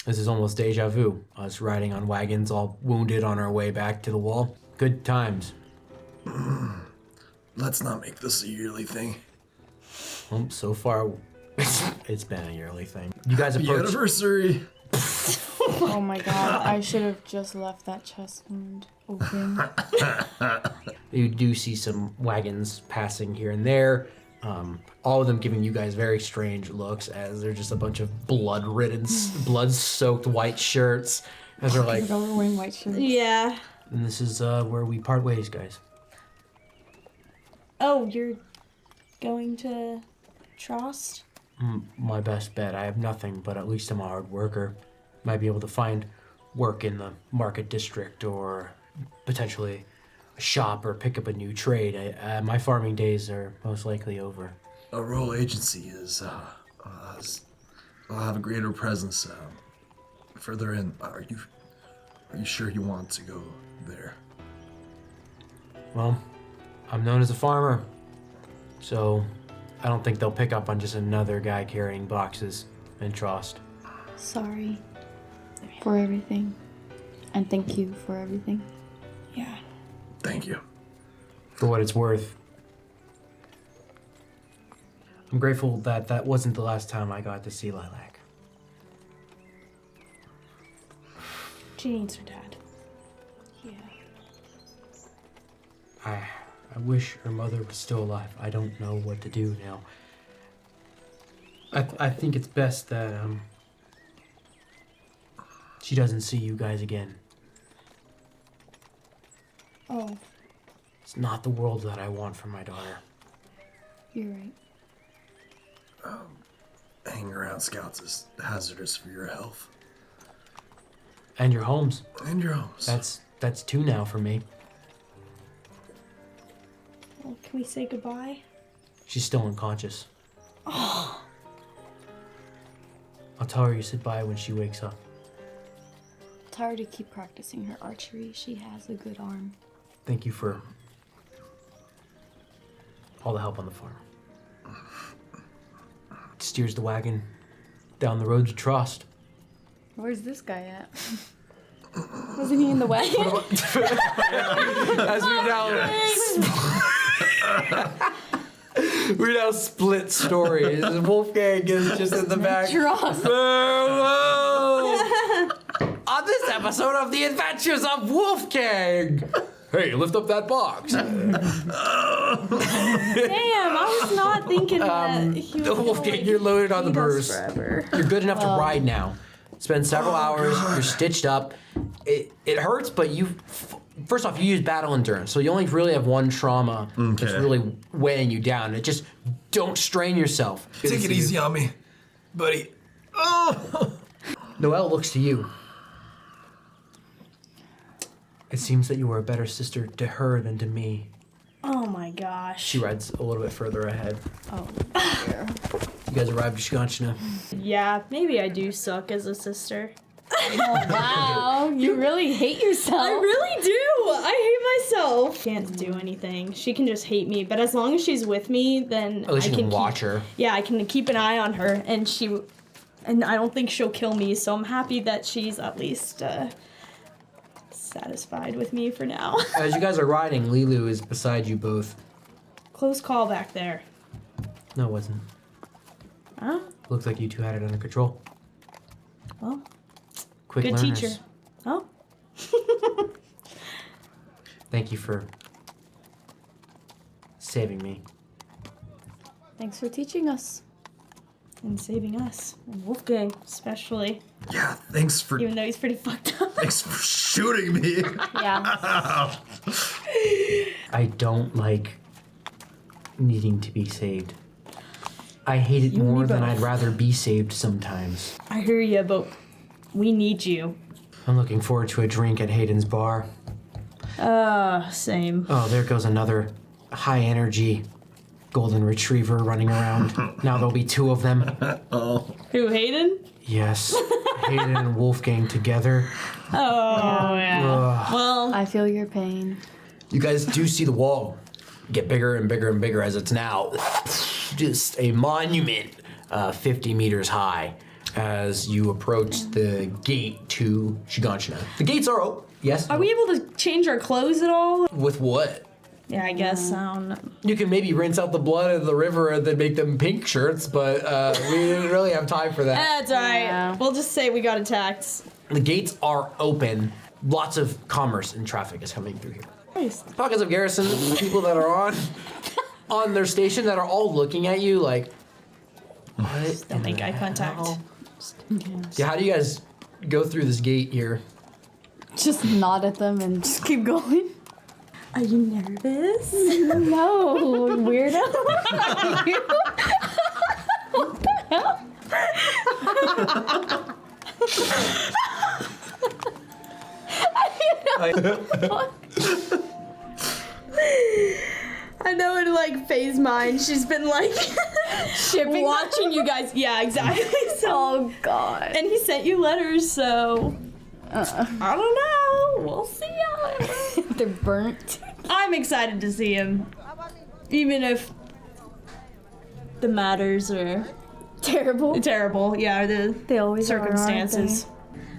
This is almost deja vu. Us riding on wagons, all wounded on our way back to the wall. Good times. Let's not make this a yearly thing. Well, so far, it's been a yearly thing. You guys approach... Anniversary! Oh my god, I should have just left that chest wound open. You do see some wagons passing here and there. All of them giving you guys very strange looks as they're just a bunch of blood-ridden, blood-soaked white shirts. As they're like... We're wearing white shirts. Yeah. And this is where we part ways, guys. Oh, you're going to Trost? My best bet. I have nothing, but at least I'm a hard worker. Might be able to find work in the market district or potentially a shop or pick up a new trade. My farming days are most likely over. A rural agency is, will have a greater presence further in. Are you sure you want to go there? Well, I'm known as a farmer, so I don't think they'll pick up on just another guy carrying boxes in Trost. Sorry for everything. And thank you for everything. Yeah. Thank you. For what it's worth, I'm grateful that that wasn't the last time I got to see Lilac. She needs her dad. Yeah. I wish her mother was still alive. I don't know what to do now. I think it's best that she doesn't see you guys again. Oh, It's not the world that I want for my daughter. you're right. Hanging around scouts is hazardous for your health. And your homes. And your homes. That's two now for me. Well, can we say goodbye? She's still unconscious. I'll tell her you said bye when she wakes up. Tell her to keep practicing her archery. She has a good arm. Thank you for all the help on the farm. Steers the wagon down the road to Trost. Where's this guy at? Wasn't he in the wagon? As we now split stories. Wolfgang is just in the back. Farewell! On this episode of The Adventures of Wolfgang. Hey, lift up that box. Damn, I was not thinking that he was Wolfgang, you're loaded on the feed us bruise. forever. You're good enough to ride now. Spend several hours. You're stitched up. It hurts, but first off, you use battle endurance, so you only really have one trauma that's really weighing you down. It just don't strain yourself. Take it easy on me, buddy. Oh! Noelle looks to you. It seems that you were a better sister to her than to me. Oh my gosh. She rides a little bit further ahead. Oh, dear. You guys arrived at Shiganshina. Yeah, maybe I do suck as a sister. Wow, you really hate yourself. I really do. I hate myself. Can't do anything. She can just hate me. But as long as she's with me, then At least I you can keep, watch her. Yeah, I can keep an eye on her, and I don't think she'll kill me. So I'm happy that she's at least satisfied with me for now. As you guys are riding, Lilu is beside you both. Close call back there. No, it wasn't. Huh? Looks like you two had it under control. Well, Quick good learners. teacher. Oh. Thank you for saving me. Thanks for teaching us. And saving us. And Wolfgang, especially. Yeah, thanks for Even though he's pretty fucked up. thanks for shooting me. Yeah. I don't like needing to be saved. I hate it You and me more than both. I'd rather be saved sometimes. I hear you, but we need you. I'm looking forward to a drink at Hayden's bar. Same. Oh, there goes another high energy golden retriever running around. Now there'll be two of them. Who, Hayden? Yes. Hayden and Wolfgang together. Oh, yeah. Ugh. Well, I feel your pain. You guys do see the wall get bigger and bigger and bigger as it's now just a monument 50 meters high. as you approach the gate to Shiganshina. The gates are open. Yes. Are we able to change our clothes at all? With what? Yeah, I guess. I don't know. You can maybe rinse out the blood of the river and then make them pink shirts, but we didn't really have time for that. That's alright. Yeah. We'll just say we got attacked. The gates are open. Lots of commerce and traffic is coming through here. Nice. Pockets of Garrison, people that are on their station that are all looking at you like, what? Don't make eye contact. hell? Yeah, how do you guys go through this gate here? Just nod at them and just keep going. Are you nervous? No, weirdo. What the hell? I know in like Faye's mind, she's been like Shipping watching you guys. Yeah, exactly. So, Oh god. and he sent you letters, so I don't know. We'll see how it They're burnt. I'm excited to see him, even if the matters are Terrible. terrible. Yeah, or the They always are, aren't circumstances.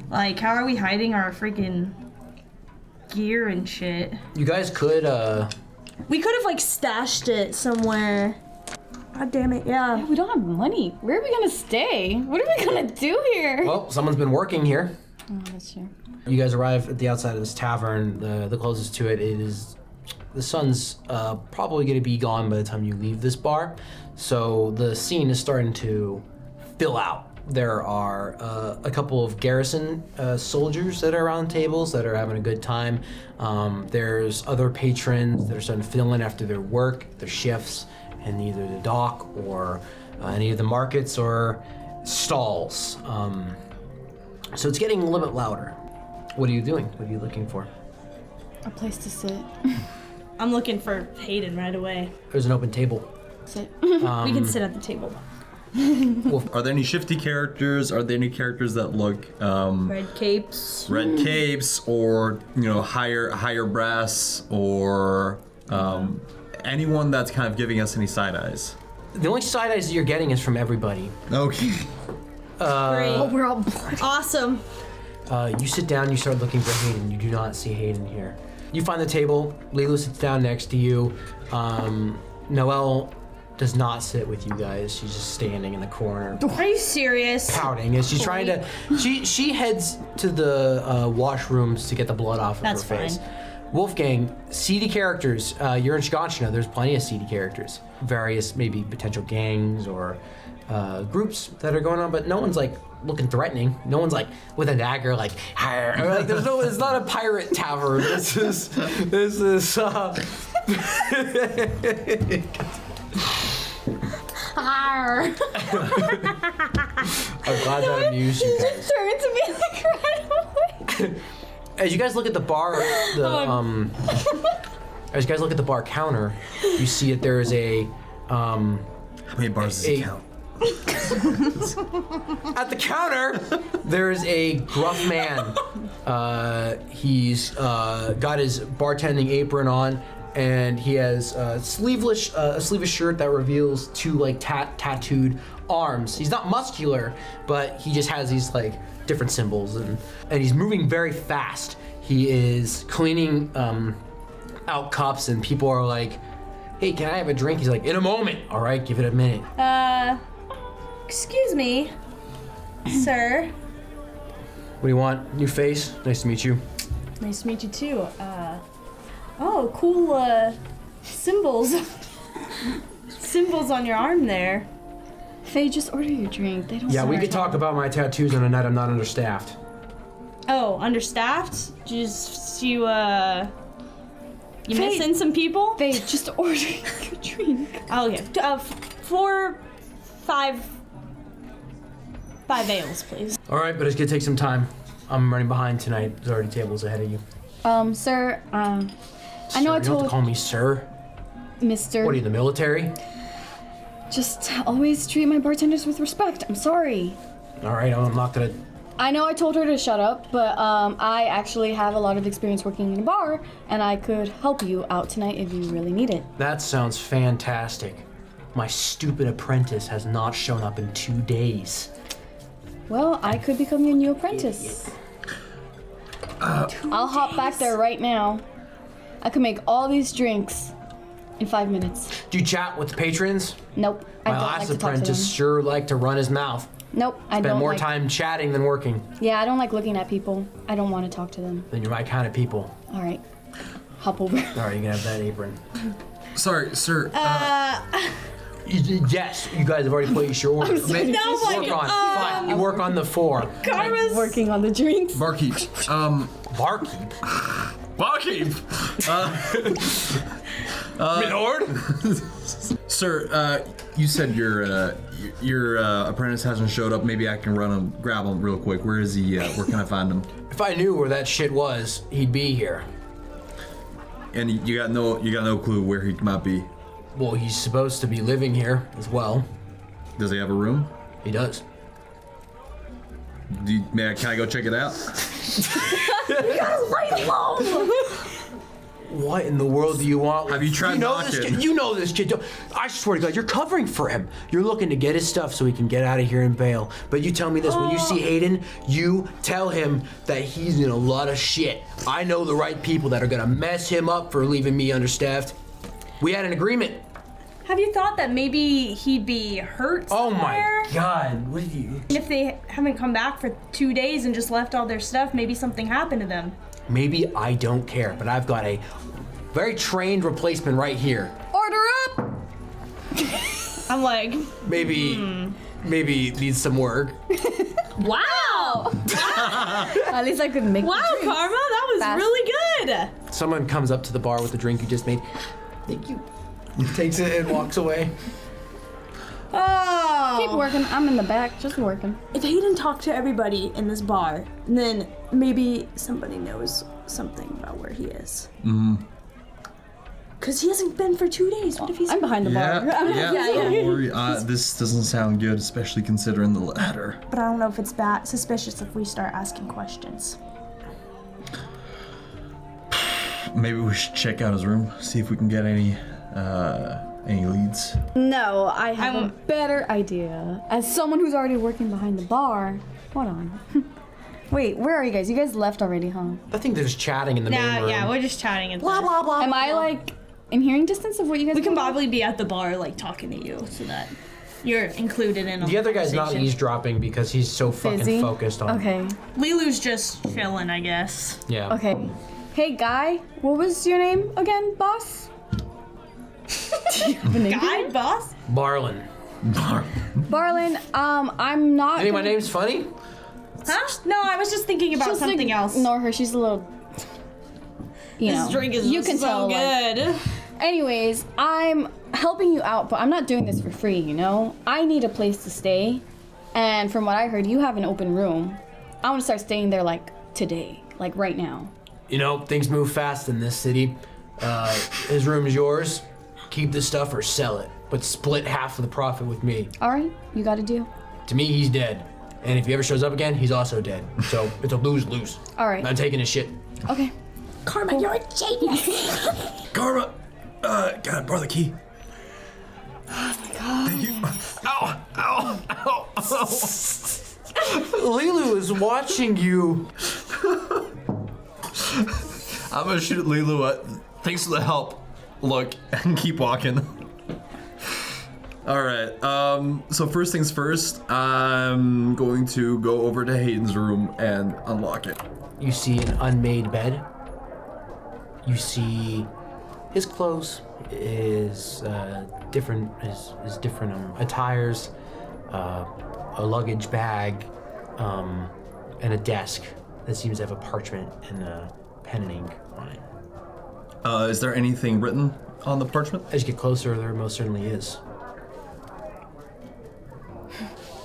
Like, how are we hiding our freaking gear and shit? You guys could, We could have like stashed it somewhere. God damn it! Yeah. We don't have money. Where are we gonna stay? What are we gonna do here? well, someone's been working here. Oh, that's true. You guys arrive at the outside of this tavern. The closest to it is the sun's probably going to be gone by the time you leave this bar. So the scene is starting to fill out. There are a couple of Garrison soldiers that are around tables that are having a good time. There's other patrons that are starting to fill in after their work, their shifts, in either the dock or any of the markets or stalls. So it's getting a little bit louder. What are you doing? What are you looking for? A place to sit. I'm looking for Hayden right away. There's an open table. Sit. We can sit at the table. Are there any shifty characters? Are there any characters that look Red capes. red capes, or higher brass, or anyone that's kind of giving us any side eyes? The only side eyes that you're getting is from everybody. Okay. Great. We're all blood. Awesome. You sit down, you start looking for Hayden. You do not see Hayden here. You find the table. Lila sits down next to you. Noelle does not sit with you guys. She's just standing in the corner, Are you serious? pouting as she's trying to. She heads to the washrooms to get the blood off of That's her face. fine. Wolfgang, seedy characters. You're in Shiganshina. There's plenty of seedy characters. Various maybe potential gangs or groups that are going on, but no one's like looking threatening. No one's like with a dagger like, "Arr." Or, like it's not a pirate tavern. This is Arr. I'm glad that amused you guys. Turn to me like right away. As you guys look at the bar, as you guys look at the bar counter, you see that there is a How many bars does he count? at the counter, there's a gruff man. He's got his bartending apron on, and he has a sleeveless shirt that reveals two like tattooed arms. He's not muscular, but he just has these like different symbols, and he's moving very fast. He is cleaning out cups, and people are like, "Hey, can I have a drink?" He's like, "In a moment." All right, give it a minute. Excuse me, sir. What do you want? New face? Nice to meet you. Nice to meet you too. Oh, cool, symbols. Symbols on your arm there. Faye, just order your drink. They don't. Yeah, we serve could talk about my tattoos on a night I'm not understaffed. Oh, understaffed? You Faye- missing some people? Faye, just order your drink. Oh, okay. 5 ales, please. All right, but it's gonna take some time. I'm running behind tonight. There's already tables ahead of you. Sir, I know Sir, I you don't have told to call me sir. Mr. What are you, the military? Just always treat my bartenders with respect. I'm sorry. All right, I'm not gonna. I know I told her to shut up, but I actually have a lot of experience working in a bar, and I could help you out tonight if you really need it. That sounds fantastic. My stupid apprentice has not shown up in 2 days. Well, I could become your new apprentice. I'll hop back there right now. I could make all these drinks in 5 minutes. Do you chat with the patrons? Nope, I My don't last like to talk to them. apprentice sure liked to run his mouth. Nope, I Spend don't more like. time chatting than working. Yeah, I don't like looking at people. I don't want to talk to them. Then you're my kind of people. All right, hop over. All right, you can have that apron. Sorry, sir. Yes, you guys have already placed your order. Maybe No, work like, on. Fine, you work on the 4. Karma's Working on the drinks. Barkeep. Barkeep. Barkeep. Milord. Sir, you said your apprentice hasn't showed up. Maybe I can run him, grab him real quick. Where is he? Where can I find him? If I knew where that shit was, he'd be here. And you got no clue where he might be. Well, he's supposed to be living here as well. Does he have a room? He does. Can I go check it out? What in the world do you want? Have you tried You know this knocking? kid. You know this kid. I swear to God, you're covering for him. You're looking to get his stuff so he can get out of here and bail. But you tell me this: when you see Hayden, you tell him that he's in a lot of shit. I know the right people that are gonna mess him up for leaving me understaffed. We had an agreement. Have you thought that maybe he'd be hurt Oh somewhere? my God! What did you? And if they haven't come back for 2 days and just left all their stuff, maybe something happened to them. Maybe I don't care, but I've got a very trained replacement right here. Order up. I'm like, Maybe needs some work. wow! At least I could make. Wow, the drinks. Karma, that was Fast. really good! Someone comes up to the bar with the drink you just made. Thank you. Takes it and walks away. Oh! Keep working. I'm in the back, just working. If Hayden talked to everybody in this bar, then maybe somebody knows something about where he is. Because he hasn't been for 2 days. What if he's... I'm behind the bar. Yeah. Don't worry. This doesn't sound good, especially considering the latter. But I don't know if it's bad, suspicious if we start asking questions. Maybe we should check out his room, see if we can get any leads. No, I have a I'm- better idea. As someone who's already working behind the bar, hold on. Wait, where are you guys? You guys left already, huh? I think they're just chatting in the main room. Yeah, we're just chatting. And Blah blah blah. Am I like in hearing distance of what you guys? We can are doing? probably be at the bar, like, talking to you so that you're included in a The other guy's not conversation. eavesdropping because he's so fucking Busy? focused on. Okay. Lilu's just chilling, I guess. Yeah. Okay. Hey, guy. What was your name again, boss? Do you have a name? Guy, boss? Barlin. Barlin. I'm not. I think my name's funny. Huh? No, I was just thinking about Just something else. Ignore her. She's a little. You know. This drink is you can so tell. Like, good. anyways, I'm helping you out, but I'm not doing this for free. You know. I need a place to stay, and from what I heard, you have an open room. I want to start staying there like today, like right now. You know, things move fast in this city. His room is yours. Keep the stuff or sell it, but split half of the profit with me. All right, you got a deal. To me, he's dead. And if he ever shows up again, he's also dead. So it's a lose-lose. All right. I'm taking his shit. Okay. Karma, you're a genius. Karma, can I borrow the key? Oh my god. Thank you. Ow! Ow! Ow! Ow! Lilu is watching you. I'm gonna shoot at Lilu. Thanks for the help. Look, and keep walking. All right. So first things first, I'm going to go over to Hayden's room and unlock it. You see an unmade bed. You see his clothes, his different attires, a luggage bag, and a desk that seems to have a parchment and a pen and ink on it. Is there anything written on the parchment? As you get closer, there most certainly is.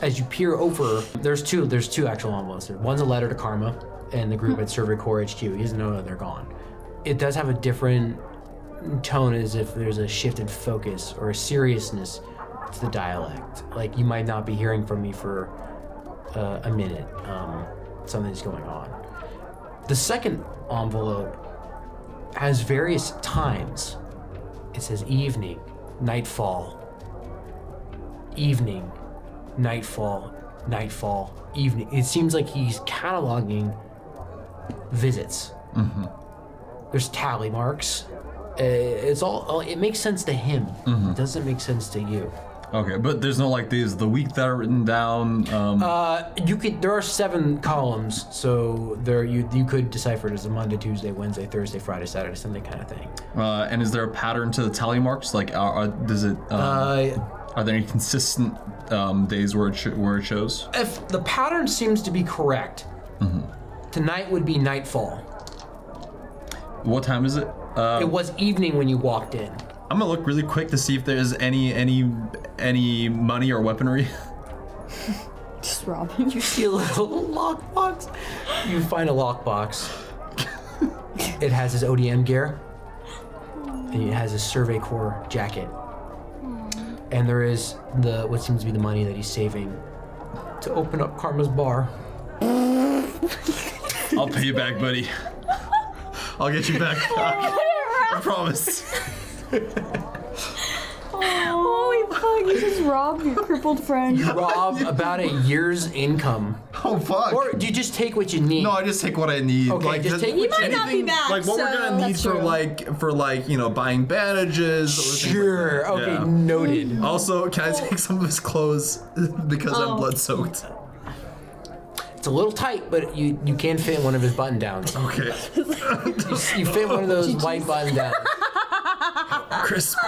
As you peer over, there's two actual envelopes. One's a letter to Karma and the group at Survey Corps HQ. He doesn't know that they're gone. It does have a different tone, as if there's a shift in focus or a seriousness to the dialect. Like you might not be hearing from me for a minute. Something's going on. The second envelope has various times. It says evening, nightfall, evening, nightfall, nightfall, evening. It seems like he's cataloging visits. Mm-hmm. There's tally marks. It's all. It makes sense to him. Mm-hmm. It doesn't make sense to you. Okay, but there's no like these the week that are written down. You could. There are 7 columns, so there you could decipher it as a Monday, Tuesday, Wednesday, Thursday, Friday, Saturday, Sunday kind of thing. And is there a pattern to the tally marks? Like, does it? Are there any consistent days where it shows? If the pattern seems to be correct, tonight would be nightfall. What time is it? It was evening when you walked in. I'm gonna look really quick to see if there's any money or weaponry. Just rob him. You see a little lockbox. You find a lockbox. It has his ODM gear, and it has his Survey Corps jacket. And there is what seems to be the money that he's saving to open up Karma's bar. I'll pay you back, buddy. I'll get you back. I promise. Holy fuck, you just robbed your crippled friend. You rob about a year's income. Oh fuck. Or do you just take what you need? No, I just take what I need. Okay, like, just take You what might not be back. Like what we're gonna need That's for true. like buying bandages. Or things Sure. like that. Okay, Yeah. noted. Also, can I take some of his clothes because I'm blood soaked? It's a little tight, but you can fit one of his button downs. Okay. You fit one of those white button downs. Crisp.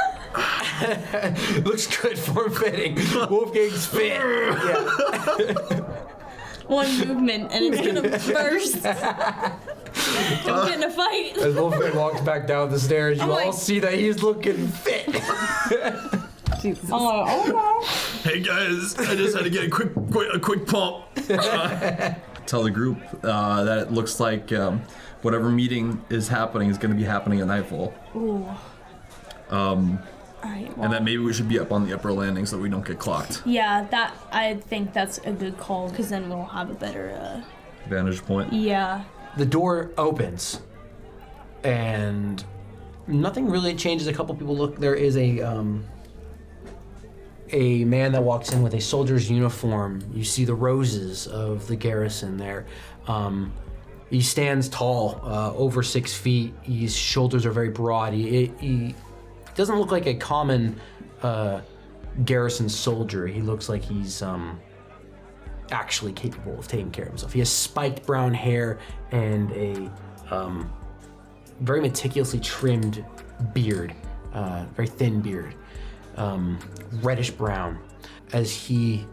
Looks good, form fitting. Wolfgang's fit. Yeah. One movement and it's gonna burst. Don't get in a fight. As Wolfgang walks back down the stairs, you I'm all like- see that he's looking fit. Jesus. I'm like, oh Hey guys, I just had to get a quick pump. Tell the group that it looks like whatever meeting is happening is going to be happening at nightfall. no. Ooh. Alright, well, And that maybe we should be up on the upper landing so we don't get clocked. yeah, I think that's a good call because then we'll have a better, Vantage point. yeah. The door opens, and nothing really changes. A couple people look. There is a man that walks in with a soldier's uniform. You see the roses of the garrison there. He stands tall, over 6 feet. His shoulders are very broad. He doesn't look like a common garrison soldier. He looks like he's actually capable of taking care of himself. He has spiked brown hair and a very meticulously trimmed beard, very thin beard, reddish brown. As he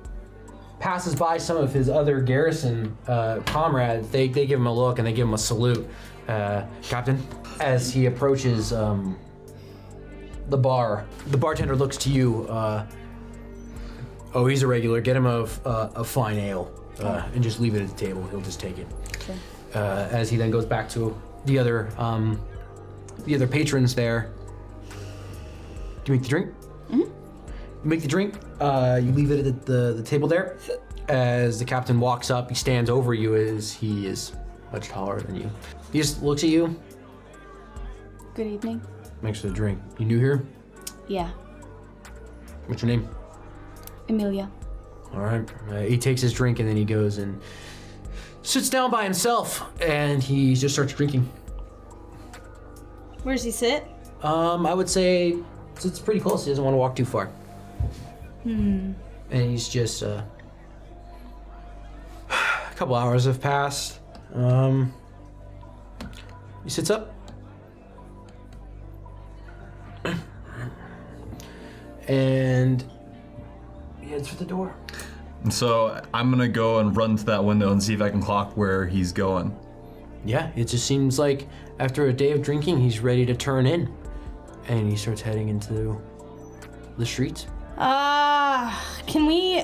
passes by some of his other garrison comrades, they give him a look and they give him a salute. Captain, as he approaches the bar, the bartender looks to you. Oh, he's a regular. Get him a fine ale and just leave it at the table. He'll just take it. Sure. As he then goes back to the other patrons there. Do you make the drink? Mm-hmm. You make the drink. You leave it at the table there. As the captain walks up, he stands over you as he is much taller than you. He just looks at you, Good evening. makes the drink. You new here? Yeah, What's your name? Amelia. All right. He takes his drink and then he goes and sits down by himself and he just starts drinking. Where does he sit? I would say it's pretty close. He doesn't want to walk too far. And he's just a couple hours have passed. He sits up. And he heads for the door. And so I'm gonna go and run to that window and see if I can clock where he's going. Yeah, it just seems like after a day of drinking, he's ready to turn in. And he starts heading into the streets. Can we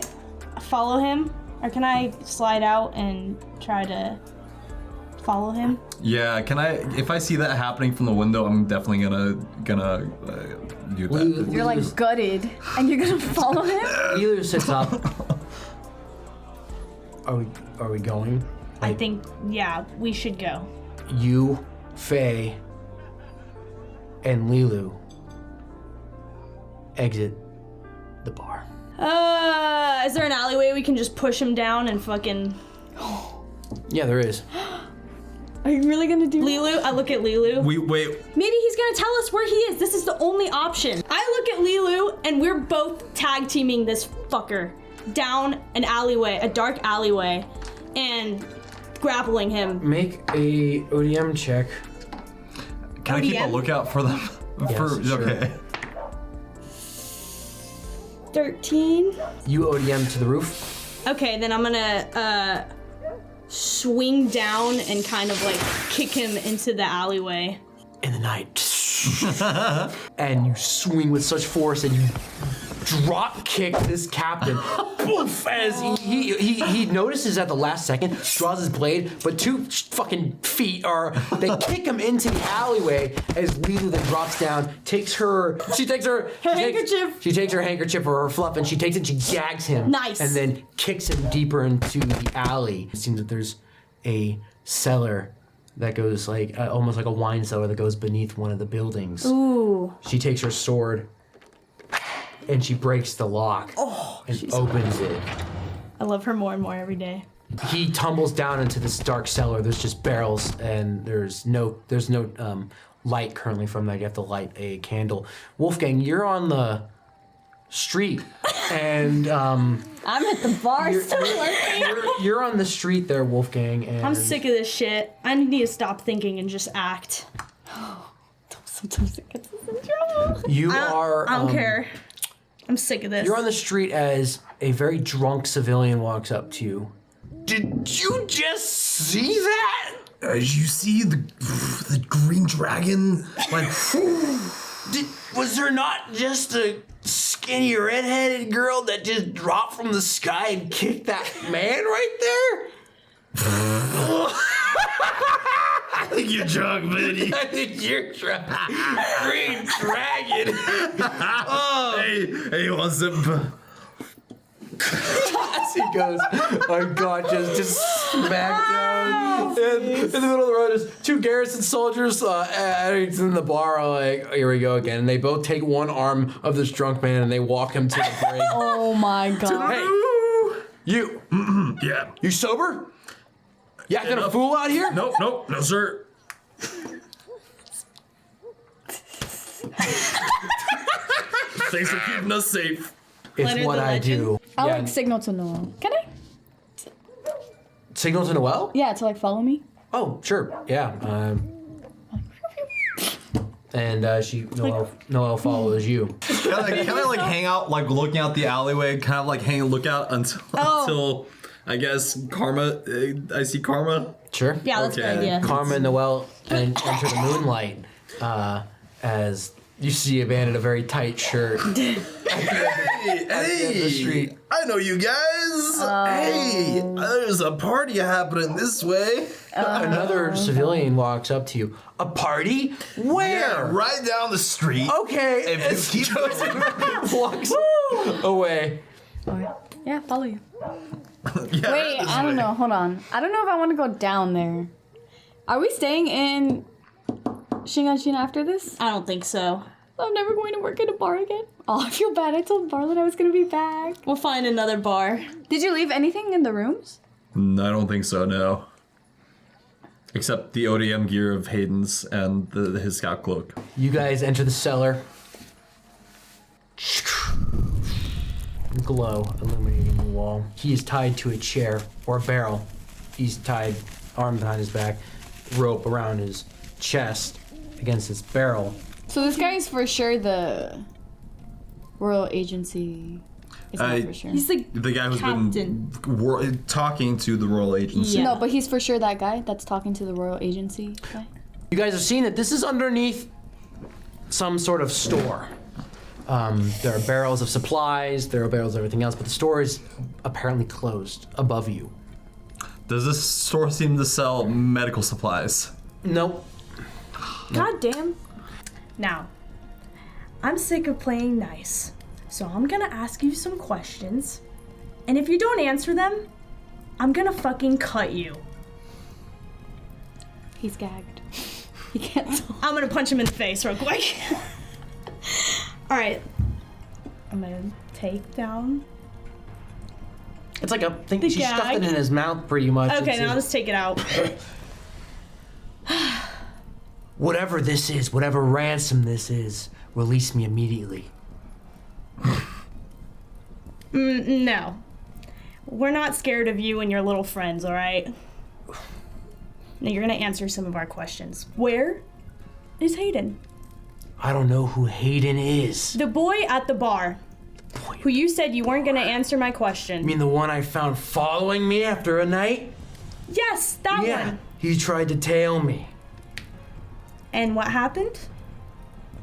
follow him? Or can I slide out and try to follow him? Yeah, can I? If I see that happening from the window, I'm definitely gonna do that. You're like gutted, and you're gonna follow him? Either sits up. Are we going? I think, yeah, we should go. You, Faye, and Lilu exit the bar. Is there an alleyway we can just push him down and fucking... Yeah, there is. Are you really gonna do Lilu? I look at Lilu. Wait. Maybe he's gonna tell us where he is. This is the only option. I look at Lilu and we're both tag teaming this fucker down an alleyway, a dark alleyway, and grappling him. Make a ODM check. Can I keep a ODM? lookout for them? Yes, sure. Okay. 13. You ODM to the roof. Okay, then I'm gonna swing down and kind of like kick him into the alleyway. In the night. And you swing with such force and you drop kick this captain. Poof, as he notices at the last second, draws his blade, but 2 fucking feet they kick him into the alleyway as Lila then drops down, takes her handkerchief. She takes her handkerchief or her fluff and she takes it and she gags him. Nice. And then kicks him deeper into the alley. It seems that there's a cellar that goes like almost like a wine cellar that goes beneath one of the buildings. Ooh. She takes her sword and she breaks the lock and opens it. I love her more and more every day. He tumbles down into this dark cellar. There's just barrels and there's no light currently from that. You have to light a candle. Wolfgang, you're on the street and I'm at the bar still lurking. you're on the street there, Wolfgang. And I'm sick of this shit. I need to stop thinking and just act. Sometimes it gets us in trouble. You I are. don't care. I'm sick of this. You're on the street as a very drunk civilian walks up to you. Did you just see that? As you see the green dragon, like. Was there not just a skinny redheaded girl that just dropped from the sky and kicked that man right there? I think you're drunk, buddy. I think you're drunk. Green dragon. Oh. Hey, what's up? As he goes, unconscious, just smacked down. And in the middle of the road is 2 Garrison soldiers in the bar are like, here we go again. And they both take one arm of this drunk man and they walk him to the brig. Oh my god. Hey, you. Yeah. You sober? You acting a fool out here? Nope, no, sir. Thanks for keeping us safe. It's Leonard what the I Legend. do. I'll Yeah. like signal to Noel. Can I? Signal to Noelle? Yeah, to like follow me. Oh, sure. Yeah. And Noelle follows you. Can I like hang out, like looking out the alleyway, kind of like look out until I guess Karma. I see Karma. Sure. Yeah, that's a good Okay. idea. Karma and Noelle enter the moonlight as you see a man in a very tight shirt. Hey, the street. I know you guys. Hey, there's a party happening this way. Another civilian walks up to you. A party? Where? Yeah, right down the street. Okay. If you as keep Joseph walks away. Yeah, follow you. Yeah, Wait, this I don't way. know. Hold on. I don't know if I want to go down there. Are we staying in Shiganshina after this? I don't think so. I'm never going to work at a bar again. Oh, I feel bad. I told Barlett I was going to be back. We'll find another bar. Did you leave anything in the rooms? I don't think so. No. Except the ODM gear of Hayden's and his scout cloak. You guys enter the cellar. Glow illuminating the wall. He is tied to a chair or a barrel. He's tied, arm behind his back, rope around his chest against this barrel. So this guy is for sure the Royal Agency. It's not for sure. He's like The guy who's Captain. been talking to the royal agency. Yeah. No, but he's for sure that guy that's talking to the Royal Agency guy. You guys have seen that this is underneath some sort of store. There are barrels of supplies, there are barrels of everything else, but the store is apparently closed above you. Does this store seem to sell medical supplies? Nope. God damn. Now, I'm sick of playing nice, so I'm gonna ask you some questions, and if you don't answer them, I'm gonna fucking cut you. He's gagged. He can't talk. I'm gonna punch him in the face real quick. Alright. I'm gonna take down It's like a thing that she stuffed it in his mouth pretty much. Okay, now let's take it out. Whatever this is, whatever ransom this is, release me immediately. No. We're not scared of you and your little friends, alright? Now you're gonna answer some of our questions. Where is Hayden? I don't know who Hayden is. The boy at the bar. Who you said you weren't gonna answer my question. You mean the one I found following me after a night? Yes, that one. He tried to tail me. And what happened?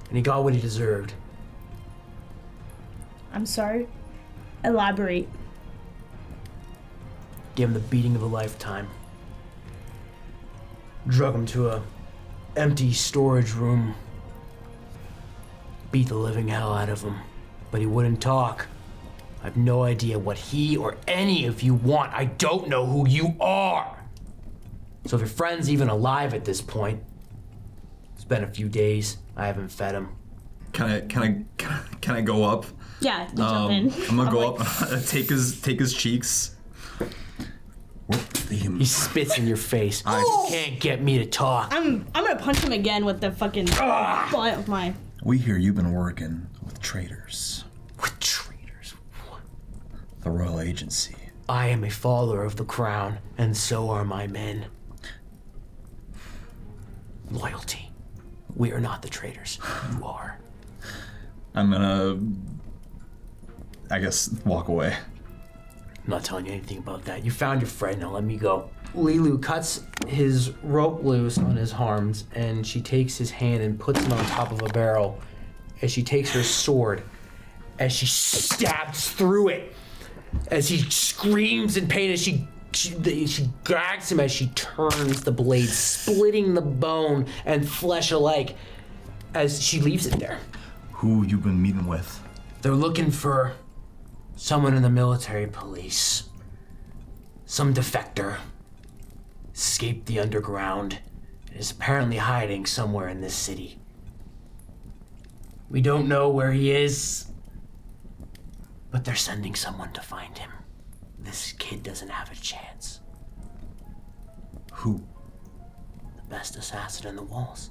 And he got what he deserved. I'm sorry. Elaborate. Gave him the beating of a lifetime. Drug him to a empty storage room. Beat the living hell out of him. But he wouldn't talk. I have no idea what he or any of you want. I don't know who you are. So if your friend's even alive at this point, it's been a few days. I haven't fed him. Can I go up? Yeah, you jump in. I'm gonna go up, take his cheeks. He spits in your face. You can't get me to talk. I'm gonna punch him again with the fucking butt of my. We hear you've been working with traitors. With traitors? The Royal Agency. I am a follower of the crown, and so are my men. Loyalty. We are not the traitors. You are. I'm gonna, I guess, walk away. I'm not telling you anything about that. You found your friend, now let me go. Lilu cuts his rope loose on his arms, and she takes his hand and puts him on top of a barrel as she takes her sword, as she stabs through it, as he screams in pain, as she gags him as she turns the blade, splitting the bone and flesh alike as she leaves it there. Who you been meeting with? They're looking for someone in the military police. Some defector. Escaped the underground and is apparently hiding somewhere in this city. We don't know where he is, but they're sending someone to find him. This kid doesn't have a chance. Who? The best assassin in the walls.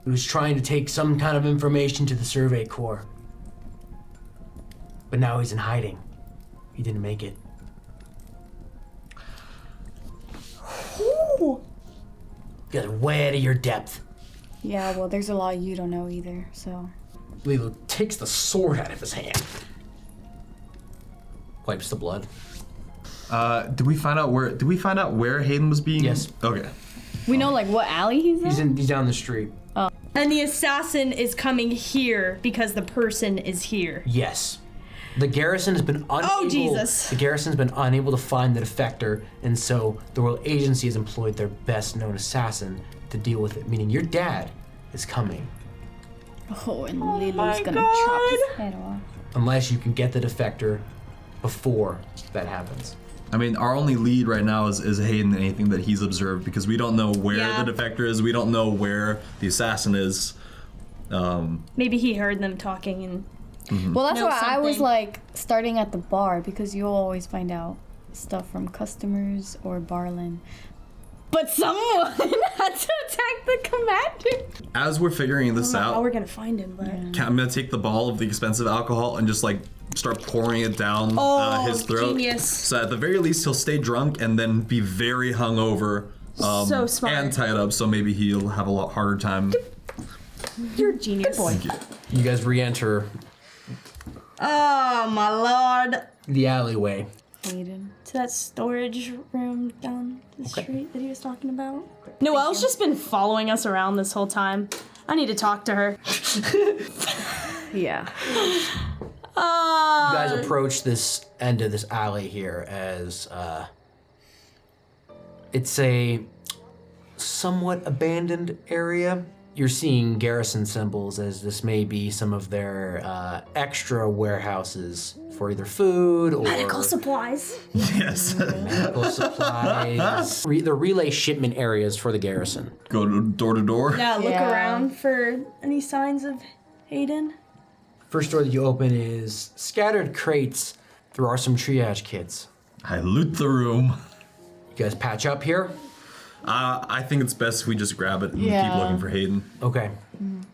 He was trying to take some kind of information to the Survey Corps. But now he's in hiding. He didn't make it. Ooh. You guys are way out of your depth. Yeah, well, there's a lot you don't know either, so. Lilo takes the sword out of his hand. Wipes the blood. Did we find out where Hayden was being? Yes. Okay. We know, like, what alley he's in? He's down the street. And the assassin is coming here because the person is here. Yes. The Garrison has been unable. Oh, Jesus. The Garrison's been unable to find the defector, and so the Royal Agency has employed their best-known assassin to deal with it. Meaning your dad is coming, Oh, and Lilo's gonna chop his head off. unless you can get the defector before that happens. I mean, our only lead right now is Hayden and anything that he's observed, because we don't know where Yeah. the defector is. We don't know where the assassin is. Maybe he heard them talking and. Well, that's Know why I was something. like starting at the bar because you'll always find out stuff from customers or barland. But someone had to attack the commander. As we're figuring this I don't know how out, we're gonna find him, but. I'm gonna take the ball of the expensive alcohol and just like start pouring it down his throat. Genius. So at the very least, he'll stay drunk and then be very hungover. So smart. And tied up, so maybe he'll have a lot harder time. You're a genius. Thank you. You guys re-enter Oh my lord. the alleyway. Hayden. To that storage room down the street that he was talking about. Noelle's just been following us around this whole time. I need to talk to her. Yeah. You guys approach this end of this alley here as it's a somewhat abandoned area. You're seeing Garrison symbols as this may be some of their extra warehouses for either food or Medical supplies. Yes. medical supplies. The relay shipment areas for the Garrison. Go to door. Yeah, look Yeah. around for any signs of Hayden. First door that you open is scattered crates. There are some triage kits. I loot the room. You guys patch up here? I think it's best if we just grab it and keep Yeah. looking for Hayden. Okay.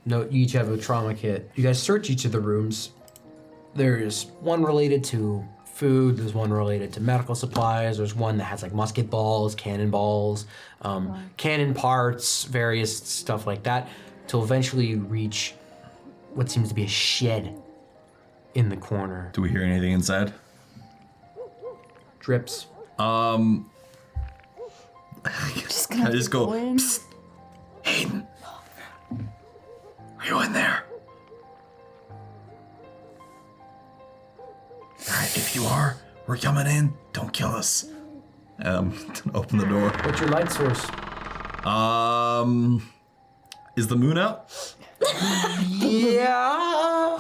No, you each have a trauma kit. You guys search each of the rooms. There's one related to food. There's one related to medical supplies. There's one that has like musket balls, cannonballs, cannon parts, various stuff like that, till eventually you reach what seems to be a shed in the corner. Do we hear anything inside? Drips. I just go, in. Psst, Hayden, are you in there? All right, if you are, we're coming in. Don't kill us. Open the door. What's your light source? Is the moon out? Yeah.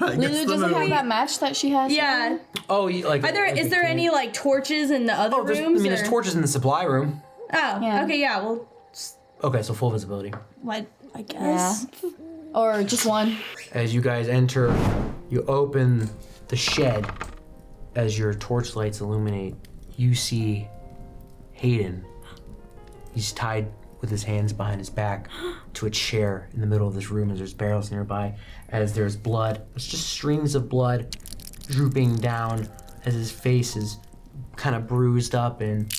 Lulu doesn't have that match that she has. Yeah. Oh, like. Is there any like torches in the other Oh, rooms? there's torches in the supply room. Oh, Yeah. okay, yeah. Well, Okay, so full visibility. I Yeah. guess. Or just one. As you guys enter, you open the shed. As your torchlights illuminate, you see Hayden. He's tied with his hands behind his back to a chair in the middle of this room as there's barrels nearby. As there's blood, it's just strings of blood drooping down as his face is kind of bruised up and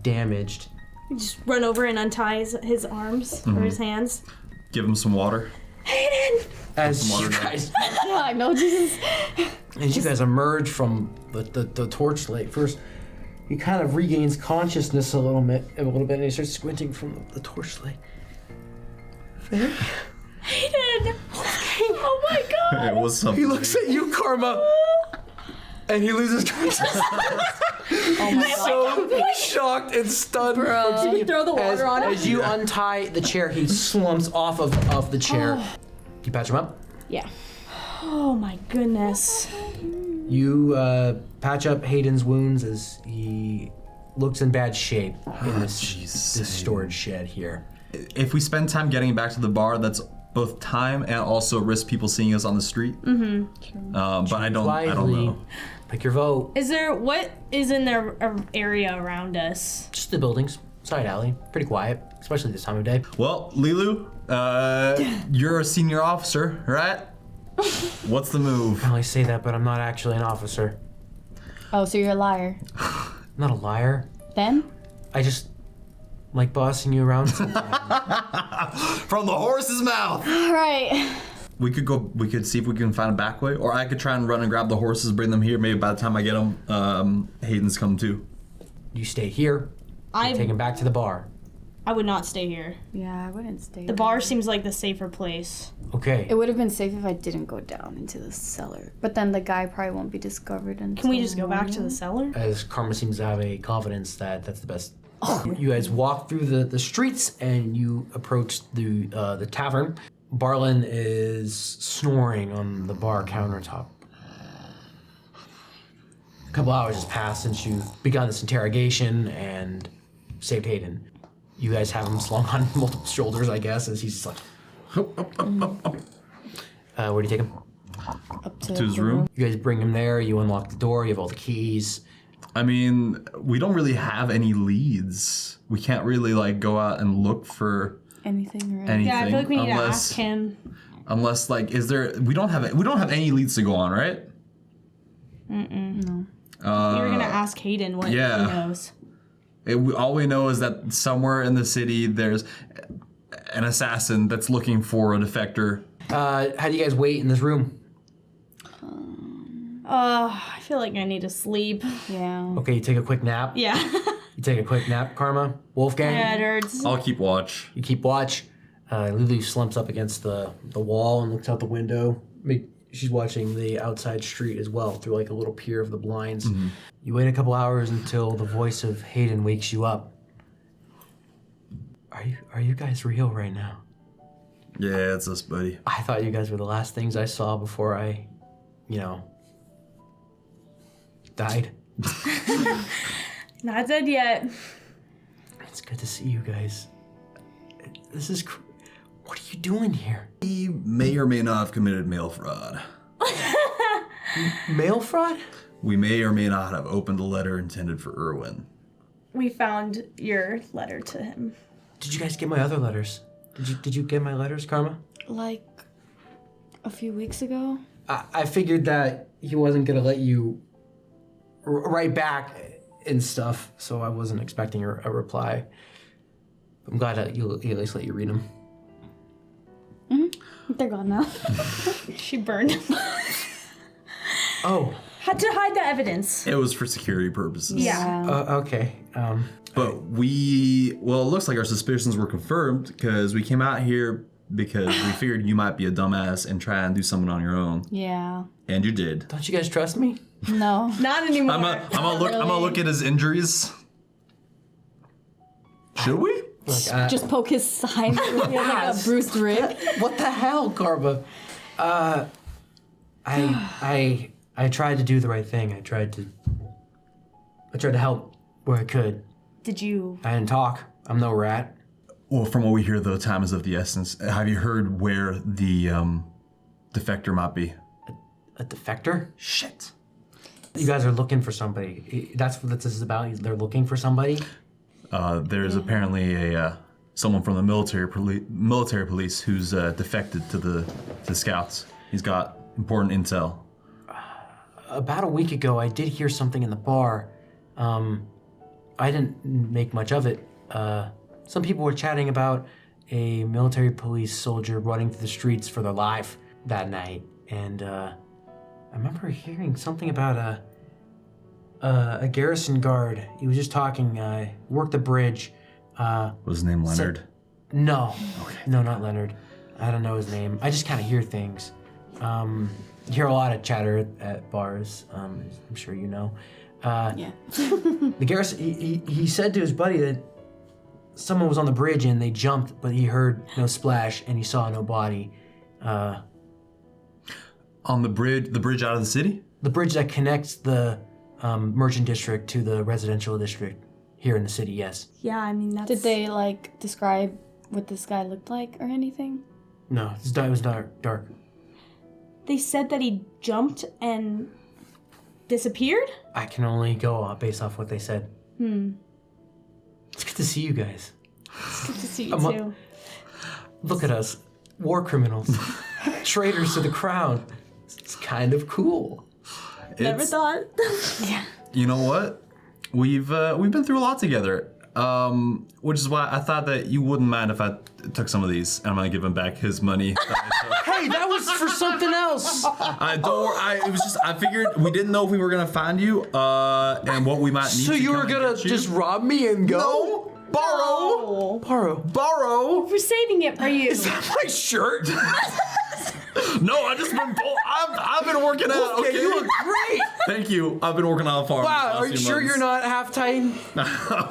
damaged. Just run over and untie his arms or his hands. Give him some water. Hayden! As you Water. guys Yeah, I know, Jesus. As you guys emerge from the torchlight, first he kind of regains consciousness a little bit, and he starts squinting from the torchlight. Hayden! Oh my god! Hey, what's up? He looks at you, Karma, and he loses consciousness. He's so shocked and stunned. From seeing you. Throw the water on him. As you untie the chair, he slumps off of the chair. You patch him up. Yeah. Oh my goodness. You patch up Hayden's wounds as he looks in bad shape in this storage shed here. If we spend time getting it back to the bar, that's both time and also risk people seeing us on the street. Mm-hmm. But I don't know. Pick your vote. What is in their area around us? Just the buildings, side alley, pretty quiet, especially this time of day. Well, Lilu, you're a senior officer, right? What's the move? I only say that, but I'm not actually an officer. Oh, so you're a liar. I'm not a liar. Then? I just like bossing you around sometimes. From the horse's mouth. All right. We could see if we can find a back way, or I could try and run and grab the horses, bring them here. Maybe by the time I get them, Hayden's come too. You stay here. Take him back to the bar. I would not stay here. Yeah, I wouldn't stay. The bar seems like the safer place. Okay. It would have been safe if I didn't go down into the cellar. But then the guy probably won't be discovered until Can we just go back to morning. the cellar? As Karma seems to have a confidence that that's the best. You guys walk through the streets and you approach the tavern. Barlin is snoring on the bar countertop. A couple hours has passed since you've begun this interrogation and saved Hayden. You guys have him slung on multiple shoulders, I guess, as he's just like, where do you take him? Up To his room. You guys bring him there, you unlock the door, you have all the keys. I mean, we don't really have any leads. We can't really like go out and look for Anything or anything. Yeah, I feel like we need to unless, ask him. Unless like, is there? We don't have any leads to go on, right? No. You were gonna ask Hayden what yeah. he knows. All we know is that somewhere in the city there's an assassin that's looking for a defector. How do you guys wait in this room? I feel like I need to sleep. Yeah. Okay, you take a quick nap. Yeah. You take a quick nap, Karma. Wolfgang, Yeah, it hurts. I'll keep watch. you keep watch. Lulu slumps up against the wall and looks out the window. She's watching the outside street as well through like a little pier of the blinds. Mm-hmm. You wait a couple hours until the voice of Hayden wakes you up. Are you guys real right now? Yeah, it's us, buddy. I thought you guys were the last things I saw before I, died. Not dead yet. It's good to see you guys. This is... What are you doing here? We may or may not have committed mail fraud. Mail fraud? We may or may not have opened a letter intended for Irwin. We found your letter to him. Did you guys get my other letters? Did you get my letters, Karma? Like a few weeks ago. I figured that he wasn't gonna let you write back and stuff, so I wasn't expecting a reply. I'm glad that he at least let you read them. They're gone now. She burned him. Oh. Had to hide the evidence. It was for security purposes. Yeah. Okay. But it looks like our suspicions were confirmed because we came out here because we figured you might be a dumbass and try and do something on your own. Yeah. And you did. Don't you guys trust me? No. Not anymore. I'm gonna look at his injuries. Should we? Look, Just poke his side. Like a bruised rib. what the hell, Karma? I tried to do the right thing. I tried to help where I could. Did you? I didn't talk. I'm no rat. Well, from what we hear, though, time is of the essence. Have you heard where the defector might be? A defector? Shit. You guys are looking for somebody. That's what this is about. They're looking for somebody. There's apparently someone from the military police who's defected to the scouts. He's got important intel. About a week ago, I did hear something in the bar. I didn't make much of it. Some people were chatting about a military police soldier running through the streets for their life that night. And I remember hearing something about a Garrison guard. He was just talking, worked the bridge. Was his name Leonard? No. Okay. No, not Leonard. I don't know his name. I just kind of hear things. You hear a lot of chatter at bars. I'm sure you know. Yeah. The Garrison, he said to his buddy that someone was on the bridge and they jumped, but he heard no splash and he saw no body. On the bridge out of the city? The bridge that connects the merchant district to the residential district here in the city, yes. Yeah, I mean that's. Did they describe what this guy looked like or anything? No, it was dark. They said that he jumped and disappeared. I can only go based off what they said. It's good to see you guys. It's good to see you I'm too. Look at us, war criminals, traitors to the crown. It's kind of cool. Never thought. Yeah. You know what? We've been through a lot together. Which is why I thought that you wouldn't mind if I took some of these and I'm gonna give him back his money. Hey, that was for something else. It was just I figured we didn't know if we were gonna find you and what we might need. So to you come were and gonna get you. just rob me and go? No, borrow. We're saving it for you. Is that my shirt? No, I've been working out. Okay, you look great. Thank you. I've been working out farm. Wow, are you sure you're not half tight?